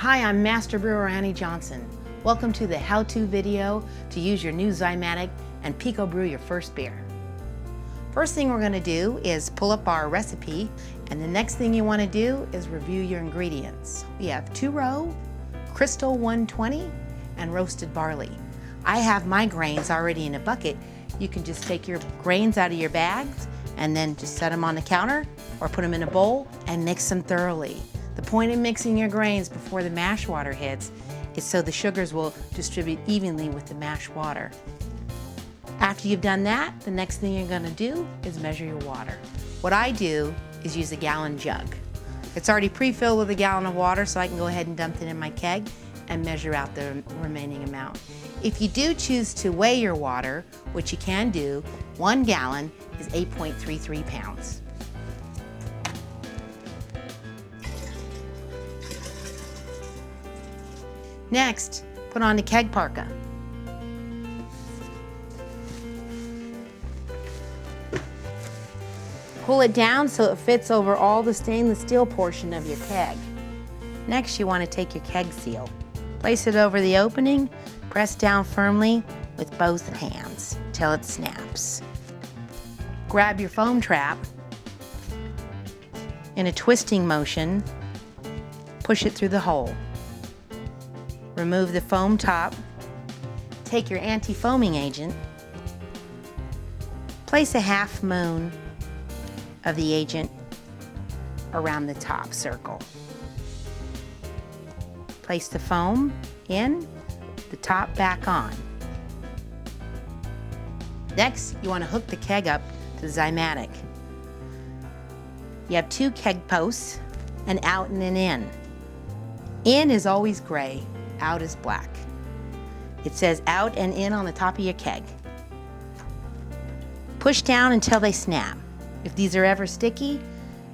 Hi, I'm Master Brewer Annie Johnson. Welcome to the how-to video to use your new Zymatic and PicoBrew your first beer. First thing we're going to do is pull up our recipe, and the next thing you want to do is review your ingredients. We have 2-row, Crystal 120, and roasted barley. I have my grains already in a bucket. You can just take your grains out of your bags and then just set them on the counter or put them in a bowl and mix them thoroughly. The point of mixing your grains before the mash water hits is so the sugars will distribute evenly with the mash water. After you've done that, the next thing you're going to do is measure your water. What I do is use a gallon jug. It's already pre-filled with a gallon of water, so I can go ahead and dump it in my keg and measure out the remaining amount. If you do choose to weigh your water, which you can do, 1 gallon is 8.33 pounds. Next, put on the keg parka. Pull it down so it fits over all the stainless steel portion of your keg. Next, you want to take your keg seal. Place it over the opening, press down firmly with both hands till it snaps. Grab your foam trap. In a twisting motion, push it through the hole. Remove the foam top. Take your anti-foaming agent. Place a half moon of the agent around the top circle. Place the foam in, the top back on. Next, you want to hook the keg up to the Zymatic. You have 2 keg posts, an out and an in. In is always gray, out is black. It says out and in on the top of your keg. Push down until they snap. If these are ever sticky,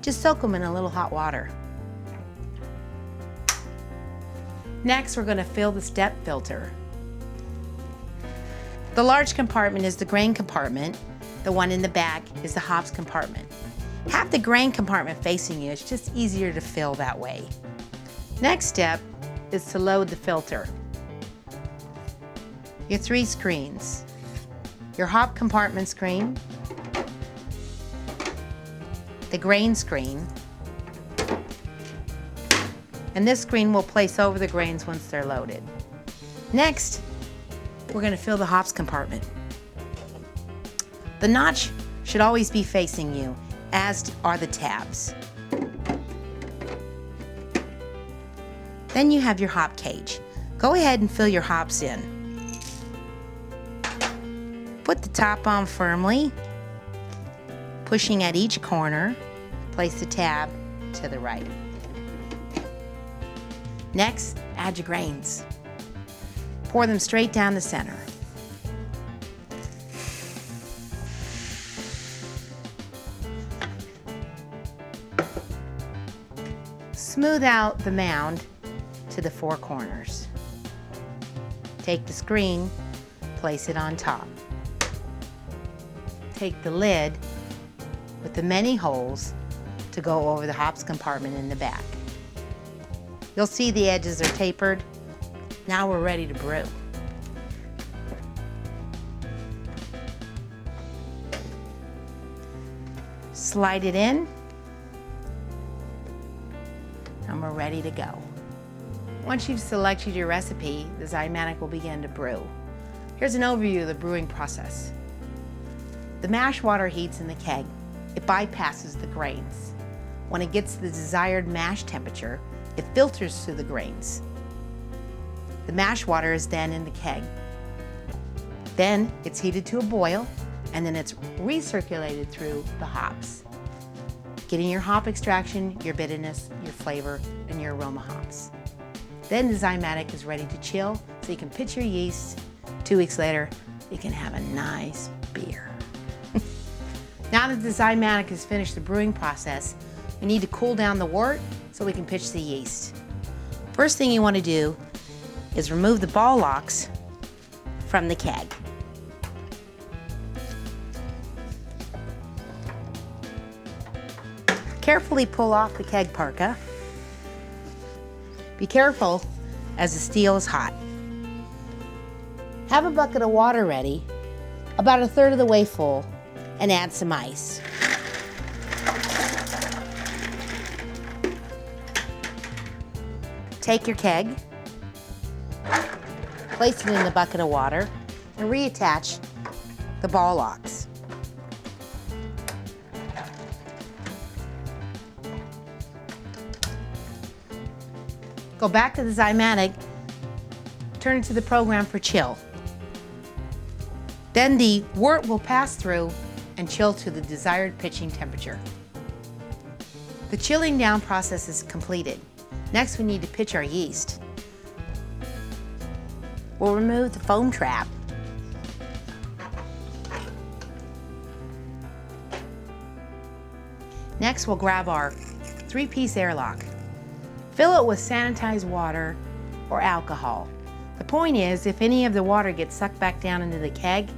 just soak them in a little hot water. Next, we're going to fill the step filter. The large compartment is the grain compartment. The one in the back is the hops compartment. Have the grain compartment facing you. It's just easier to fill that way. Next step is to load the filter. Your 3 screens. Your hop compartment screen, the grain screen, and this screen will place over the grains once they're loaded. Next, we're going to fill the hops compartment. The notch should always be facing you, as are the tabs. Then you have your hop cage. Go ahead and fill your hops in. Put the top on firmly, pushing at each corner. Place the tab to the right. Next, add your grains. Pour them straight down the center. Smooth out the mound to the 4 corners. Take the screen, place it on top. Take the lid with the many holes to go over the hops compartment in the back. You'll see the edges are tapered. Now we're ready to brew. Slide it in, and we're ready to go. Once you've selected your recipe, the Zymatic will begin to brew. Here's an overview of the brewing process. The mash water heats in the keg. It bypasses the grains. When it gets to the desired mash temperature, it filters through the grains. The mash water is then in the keg. Then it's heated to a boil, and then it's recirculated through the hops, getting your hop extraction, your bitterness, your flavor, and your aroma hops. Then the Zymatic is ready to chill, so you can pitch your yeast. 2 weeks later, you can have a nice beer. Now that the Zymatic has finished the brewing process, we need to cool down the wort so we can pitch the yeast. First thing you want to do is remove the ball locks from the keg. Carefully pull off the keg parka Be careful as the steel is hot. Have a bucket of water ready, about 1/3 of the way full, and add some ice. Take your keg, place it in the bucket of water, and reattach the ball locks. Go back to the Zymatic, turn it to the program for chill. Then the wort will pass through and chill to the desired pitching temperature. The chilling down process is completed. Next, we need to pitch our yeast. We'll remove the foam trap. Next, we'll grab our 3-piece airlock. Fill it with sanitized water or alcohol. The point is, if any of the water gets sucked back down into the keg,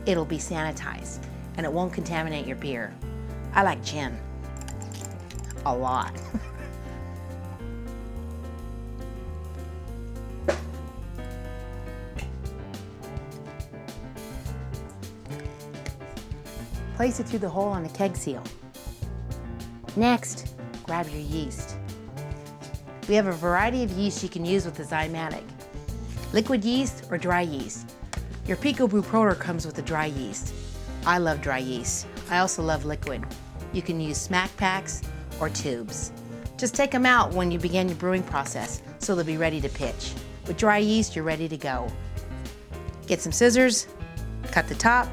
it'll be sanitized and it won't contaminate your beer. I like gin a lot. Place it through the hole on the keg seal. Next, grab your yeast. We have a variety of yeast you can use with the Zymatic. Liquid yeast or dry yeast. Your PicoBrew Proter comes with a dry yeast. I love dry yeast. I also love liquid. You can use smack packs or tubes. Just take them out when you begin your brewing process so they'll be ready to pitch. With dry yeast, you're ready to go. Get some scissors, cut the top,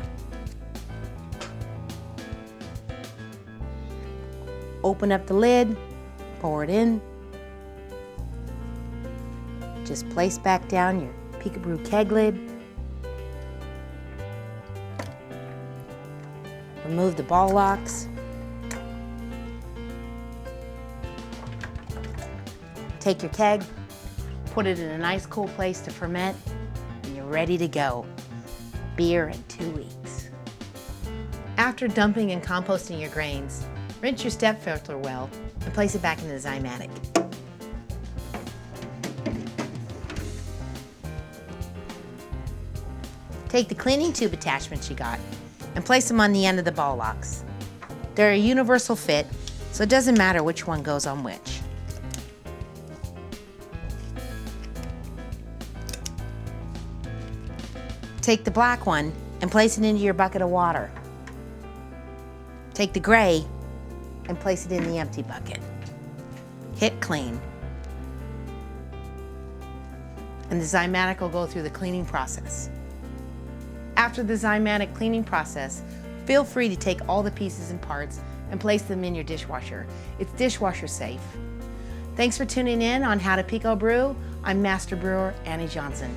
open up the lid, pour it in. Just place back down your PicoBrew keg lid. Remove the ball locks. Take your keg, put it in a nice cool place to ferment, and you're ready to go. Beer in 2 weeks. After dumping and composting your grains, rinse your step filter well and place it back in the Zymatic. Take the cleaning tube attachments you got and place them on the end of the ball locks. They're a universal fit, so it doesn't matter which one goes on which. Take the black one and place it into your bucket of water. Take the gray and place it in the empty bucket. Hit clean. And the Zymatic will go through the cleaning process. After the Zymatic cleaning process, feel free to take all the pieces and parts and place them in your dishwasher. It's dishwasher safe. Thanks for tuning in on How to PicoBrew. I'm Master Brewer Annie Johnson.